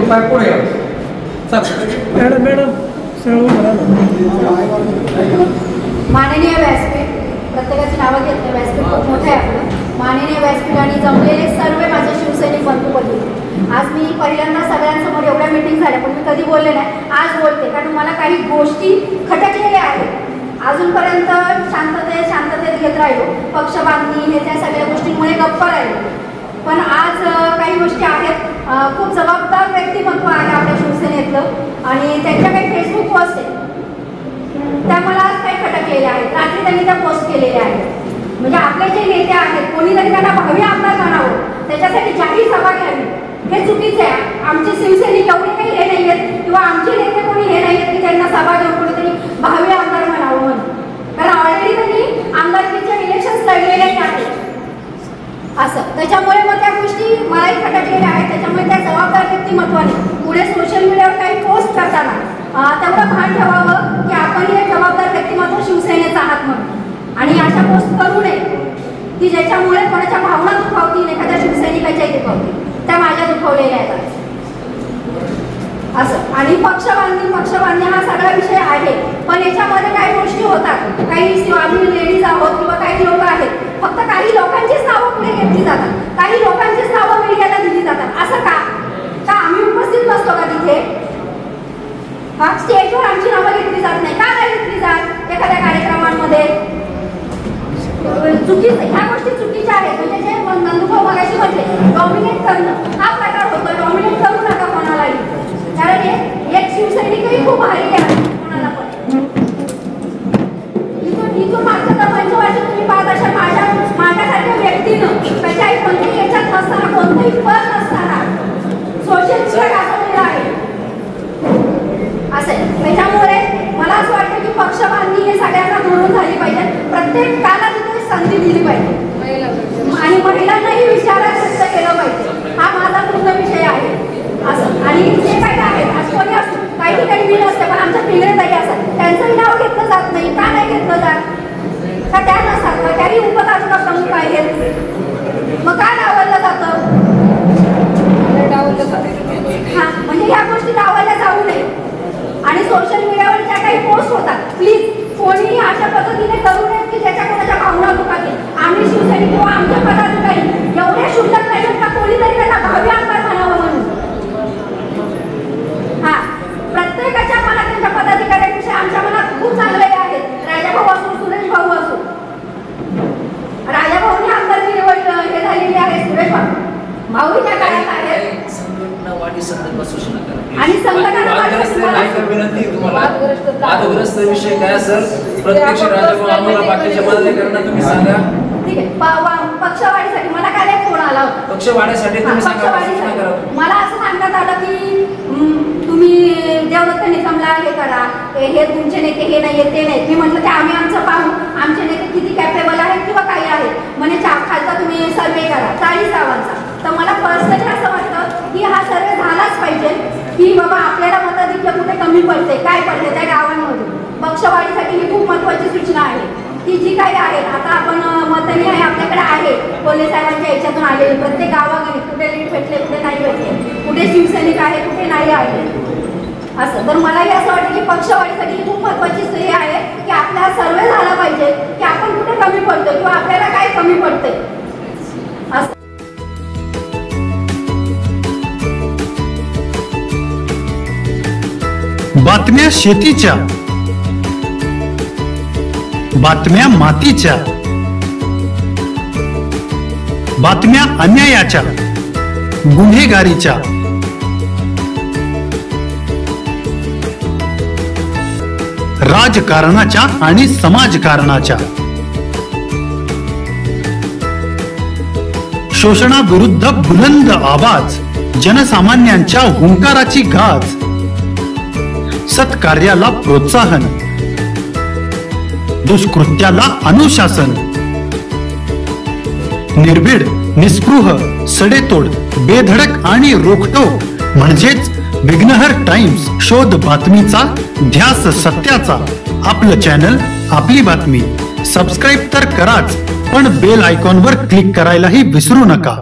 उपाय पुढे मॅडम माननीय व्यासपीठ, प्रत्येकाची नावं घेतली, व्यासपीठ खूप मोठं आहे आपलं. माननीय व्यासपीठ आणि जमलेले सर्व माझे शिवसैनिक बंधू भगिनी, आज मी पहिल्यांदा सगळ्यांसमोर एवढ्या मीटिंग झाल्या पण मी कधी बोलले नाही, आज बोलते. कारण मला काही गोष्टी खटकलेल्या आहेत. अजूनपर्यंत शांततेत घेत राहिलो, पक्ष बांधणी हे त्या सगळ्या गोष्टींमुळे गप्प राहिलो. पण आज काही गोष्टी आहेत. खूप जबाबदार व्यक्तिमत्व आहे आपल्या शिवसेनेतलं आणि त्यांच्या काही फेसबुक पोस्ट आहेत त्या मला आज काही खटकलेल्या आहेत. रात्री त्यांनी त्या पोस्ट केलेल्या आहेत. म्हणजे आपले जे नेते आहेत कोणीतरी त्यांना भावी आमदार म्हणावं, त्याच्यासाठी जाहीर सभा घ्यावी हे चुकीचं आहे. आमचे शिवसैनिक एवढे काही हे नाही आहेत किंवा आमचे नेते कोणी हे नाही आहेत की त्यांना सभा घेऊन कोणीतरी भावी आमदार म्हणावं म्हणून. कारण ऑलरेडी त्यांनी आमदारकीचे इलेक्शन्स लढलेले आहेत असं. त्याच्यामुळे मग त्या गोष्टी मलाही खटकलेल्या आहेत. त्याच्यामुळे त्या जबाबदार व्यक्तिमत्वाने पुढे सोशल मीडियावर काही पोस्ट करताना तेवढं भान ठेवावं की आपण हे जबाबदार व्यक्तिमत्व शिवसेनेचा आहात म्हणून, आणि अशा पोस्ट करू नये की ज्याच्यामुळे कोणाच्या भावना दुखावतील, एखाद्या शिवसैनिकाच्याही दुखावतील. त्या माझ्या दुखवलेल्या आहेत असं. आणि पक्षबांधणी हा सगळा विषय आहे. पण याच्यामध्ये काही गोष्टी होतात. काही आम्ही लेडीज आहोत किंवा काही लोक आहेत, फक्त काही लोकांचीच नावं पुढे घेतली जातात, काही लोकांचीच नावं मीडियाला दिली जातात. असं का आम्ही उपस्थित नसतो का तिथे? स्टेजवर आमची नावं घेतली जात नाही का? नाही घेतली जात एखाद्या कार्यक्रमांमध्ये? चुकीचं, ह्या गोष्टी चुकीच्या आहेत. म्हणजे जे नंदुभाऊ मगाशी म्हटले डॉमिनेट करणं हा प्रकार होतो. डॉमिनेट करू नका कोणालाही. कारण एक शिवसैनिकही खूप भारी आहे कोणाला पण. इथून मागच्या तर पंचवर्ष तुम्ही पाहत अशा माझ्यासारख्या व्यक्तीनं त्याच्याही कोणत्याही याच्यात नसताना, कोणतंही पद नसताना सोशल मीडिया गाजवलेलं आहे असं. त्याच्यामुळे मला असं वाटतं की पक्षबांधणी हे सगळ्यांना धरून झाली पाहिजे. प्रत्येकाला तिथे संधी दिली पाहिजे आणि महिलांनाही विचारात व्यक्त केलं पाहिजे. हा माझा पूर्ण विषय आहे असं. आणि जे काही आहेत आज कोणी असतो, काही ठिकाणी मी नसते पण आमच्या पिंगळेताई असतात, त्यांचंही नाव घेतलं जात नाही का? नाही घेतलं जात का? त्या नसतात का? त्याही उपतालुका प्रमुख आहेत, मग का डावललं जातं? हा, म्हणजे ह्या गोष्टी डावलल्या जाऊ नये. आणि सोशल मीडियावर ज्या काही पोस्ट होतात प्लीज कोणीही अशा पद्धतीने करू नये की ज्याच्या कोणाच्या भावना दुखातील. आम्ही शिवसैनिक किंवा आमच्या पदाधिकारी एवढ्या शुल्लक नाही का कोणीतरी त्यांना भावी आमदार म्हणावं म्हणून. हा, प्रत्येकाच्या मनात त्यांच्या पदाधिकाऱ्यांविषयी आमच्या मनात खूप चांगले आहेत. राजाभाऊ असो, सुरेश भाऊ असो. राजाभाऊनी आमदारकी निवड हे झालेली आहे. सुरेश भाऊच्या काळात आहे आणि वादग्रस्त विषय काय सर? प्रत्यक्ष राजाभाऊ आम्हाला बाकीच्या पदाधिकाऱ्यांना तुम्ही सांगा. ठीक आहे. पक्षवाढीसाठी मला काय फोन आला होता. पक्षवाढीसाठी तुम्ही सांगा. मला असं सांगण्यात आलं की तुम्ही देवदत्त निकमला हे करा, हे तुमचे नेते हे नाही ते नाही. मी म्हटलं की आम्ही आमचं पाहू आमचे नेते किती कॅपेबल आहेत किंवा काही आहेत. म्हणजे खालचा तुम्ही सर्वे करा 40 गावांचा. तर मला पर्सनली असं वाटतं की हा सर्वे झालाच पाहिजे की बाबा आपल्याला मताधिक्य कुठे कमी पडते, काय पडते त्या गावांमध्ये. पक्षवाढीसाठी ही खूप महत्त्वाची सूचना आहे की जी काही आहे. आता आपण मतनी आहे आपल्याकडे आहे कोल्हे साहेबांच्या याच्यातून आलेली. प्रत्येक गावामध्ये कुठे लीड भेटले, कुठे नाही भेटले, कुठे शिवसैनिक आहे, कुठे नाही आहे असं. तर मलाही असं वाटतं की पक्षवाढीसाठी ही खूप महत्त्वाची सोय आहे की आपला सर्वे झाला पाहिजे की आपण कुठे कमी पडतो किंवा आपल्याला काय कमी पडते असं. बातम्या शेतीच्या, बातम्या मातीच्या, बातम्या अन्यायाच्या, गुन्हेगारीच्या, राजकारणाच्या आणि समाजकारणाच्या, शोषणाविरुद्ध बुलंद आवाज, जनसामान्यांच्या हुंकाराची गाज, सत्कार्याला प्रोत्साहन, दुष्कृत्याला अनुशासन, निर्भीड, निस्पृह, सडेतोड, बेधडक आणि रोखटोक म्हणजेच विघ्नहर टाइम्स. शोध बातमीचा, ध्यास सत्याचा. आपलं चॅनल, आपली बातमी. सबस्क्राईब तर कराच, पण बेल आयकॉनवर क्लिक करायलाही विसरू नका.